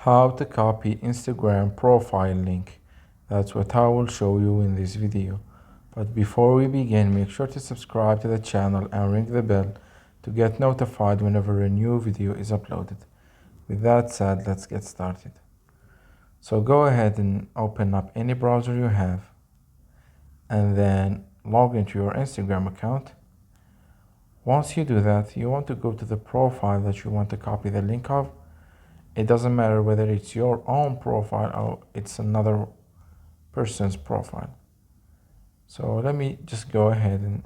How to copy Instagram profile link. That's what I will show you in this video. But before we begin, make sure to subscribe to the channel and ring the bell to get notified whenever a new video is uploaded. With that said, let's get started. So go ahead and open up any browser you have and then log into your Instagram account. Once you do that, you want to go to the profile that you want to copy the link of. It doesn't matter whether it's your own profile or it's another person's profile. So let me just go ahead and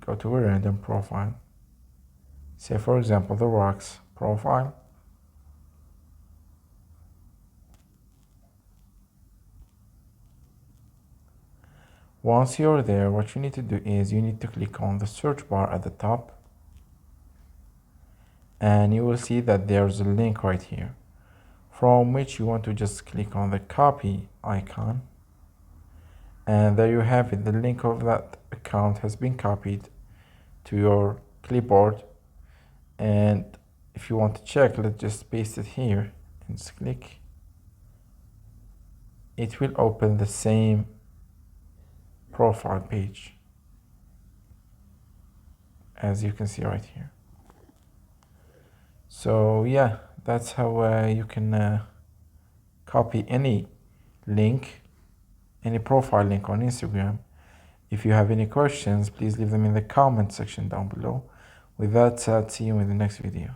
go to a random profile. Say for example, The Rock's profile. Once you're there, what you need to do is you need to click on the search bar at the top, and you will see that there's a link right here, from which you want to just click on the copy icon, and there you have it. The link of that account has been copied to your clipboard, and if you want to check, let's just paste it here and just click. It will open the same profile page as you can see right here. So yeah, that's how you can copy any link, any profile link on Instagram. If you have any questions, please leave them in the comment section down below. With that said, see you in the next video.